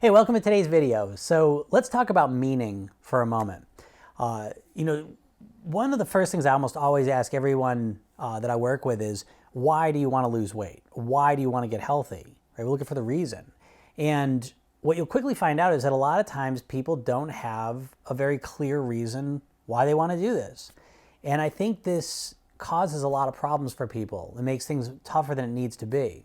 Hey, welcome to today's video. So let's talk about meaning for a moment. One of the first things I almost always ask everyone that I work with is, why do you want to lose weight? Why do you want to get healthy? Right? We're looking for the reason. And what you'll quickly find out is that a lot of times people don't have a very clear reason why they want to do this. And I think this causes a lot of problems for people. It makes things tougher than it needs to be.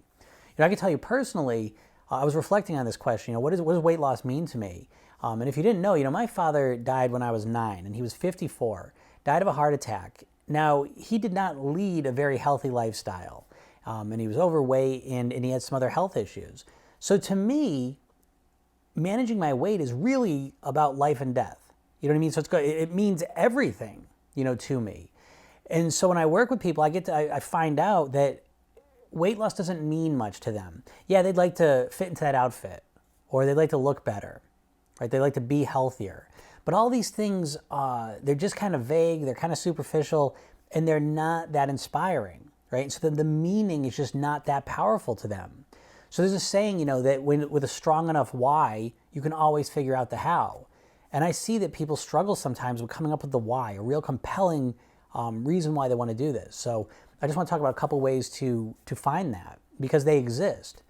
I can tell you personally, I was reflecting on this question, what does weight loss mean to me? And if you didn't know, my father died when I was 9 and he was 54, died of a heart attack. Now, he did not lead a very healthy lifestyle, and he was overweight and he had some other health issues. So to me, managing my weight is really about life and death. You know what I mean? So it means everything, to me. And so when I work with people, I find out that weight loss doesn't mean much to them. Yeah, they'd like to fit into that outfit, or they'd like to look better, right? They'd like to be healthier. But all these things, they're just kind of vague, they're kind of superficial, and they're not that inspiring, right? So then the meaning is just not that powerful to them. So there's a saying, that with a strong enough why, you can always figure out the how. And I see that people struggle sometimes with coming up with the why, a real compelling reason why they want to do this. So I just want to talk about a couple ways to find that, because they exist.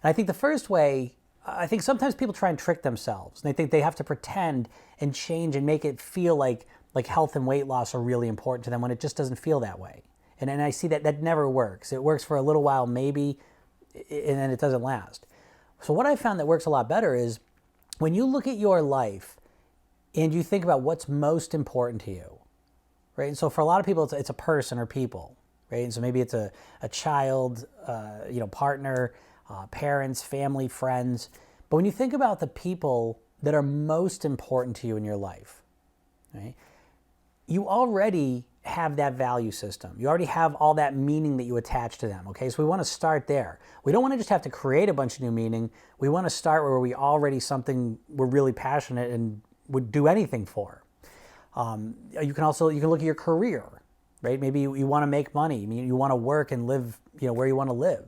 And I think the first way, I think sometimes people try and trick themselves. And they think they have to pretend and change and make it feel like health and weight loss are really important to them, when it just doesn't feel that way. And I see that never works. It works for a little while maybe, and then it doesn't last. So what I found that works a lot better is when you look at your life and you think about what's most important to you, right? And so for a lot of people, it's a person or people. Right? And so maybe it's a child, partner, parents, family, friends. But when you think about the people that are most important to you in your life, right, you already have that value system. You already have all that meaning that you attach to them. Okay, so we want to start there. We don't want to just have to create a bunch of new meaning. We want to start where we already something we're really passionate and would do anything for. You can look at your career. Right? Maybe you want to make money. You want to work and live, where you want to live.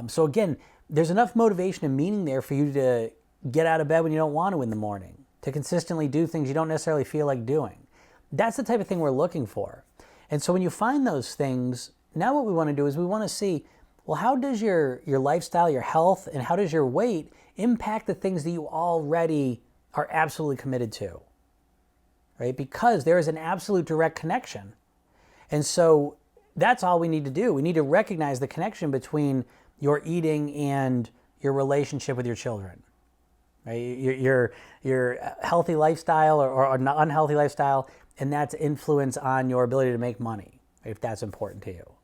So again, there's enough motivation and meaning there for you to get out of bed when you don't want to in the morning, to consistently do things you don't necessarily feel like doing. That's the type of thing we're looking for. And so when you find those things, now what we want to do is we want to see, well, how does your lifestyle, your health, and how does your weight impact the things that you already are absolutely committed to, right? Because there is an absolute direct connection. And so that's all we need to do. We need to recognize the connection between your eating and your relationship with your children. Right? Your healthy lifestyle or an unhealthy lifestyle, and that's influence on your ability to make money, if that's important to you.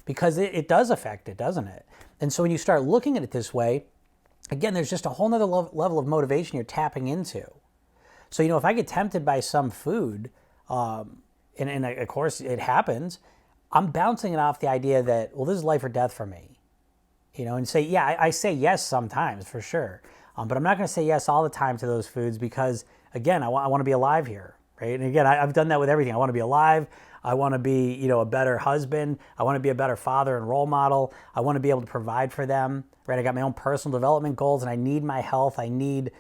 Because it does affect it, doesn't it? And so when you start looking at it this way, again, there's just a whole nother level of motivation you're tapping into. So, if I get tempted by some food, and of course it happens, I'm bouncing it off the idea that, well, this is life or death for me. And say, yeah, I say yes sometimes for sure. But I'm not going to say yes all the time to those foods because, again, I want to be alive here, right? And again, I've done that with everything. I want to be alive. I want to be, a better husband. I want to be a better father and role model. I want to be able to provide for them, right? I got my own personal development goals and I need my health. I need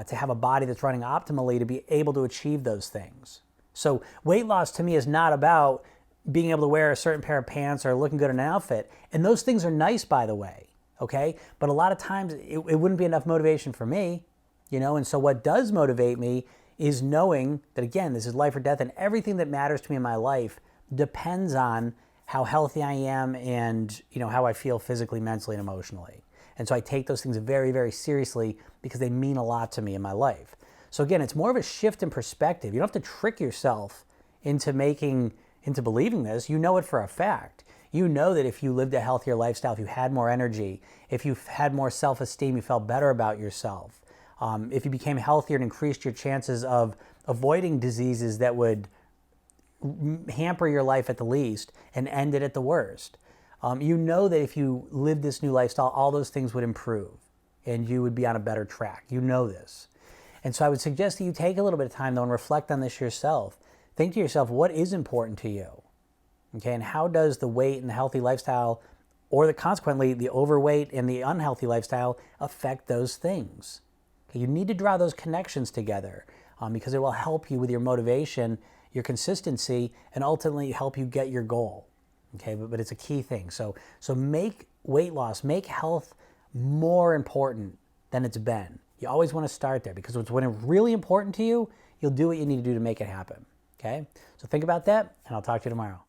to have a body that's running optimally to be able to achieve those things. So weight loss to me is not about being able to wear a certain pair of pants or looking good in an outfit. And those things are nice, by the way, okay? But a lot of times it wouldn't be enough motivation for me, And so what does motivate me is knowing that, again, this is life or death, and everything that matters to me in my life depends on how healthy I am and, how I feel physically, mentally, and emotionally. And so I take those things very, very seriously because they mean a lot to me in my life. So again, it's more of a shift in perspective. You don't have to trick yourself into believing this. You know it for a fact. You know that if you lived a healthier lifestyle, if you had more energy, if you had more self-esteem, you felt better about yourself, if you became healthier and increased your chances of avoiding diseases that would hamper your life at the least and end it at the worst. You know that if you lived this new lifestyle, all those things would improve and you would be on a better track. You know this. And so I would suggest that you take a little bit of time, though, and reflect on this yourself. Think to yourself, what is important to you? Okay, and how does the weight and the healthy lifestyle, or consequently the overweight and the unhealthy lifestyle, affect those things? Okay, you need to draw those connections together because it will help you with your motivation, your consistency, and ultimately help you get your goal. Okay, but it's a key thing. So make weight loss, make health more important than it's been. You always want to start there because when it's really important to you, you'll do what you need to do to make it happen. Okay, so think about that, and I'll talk to you tomorrow.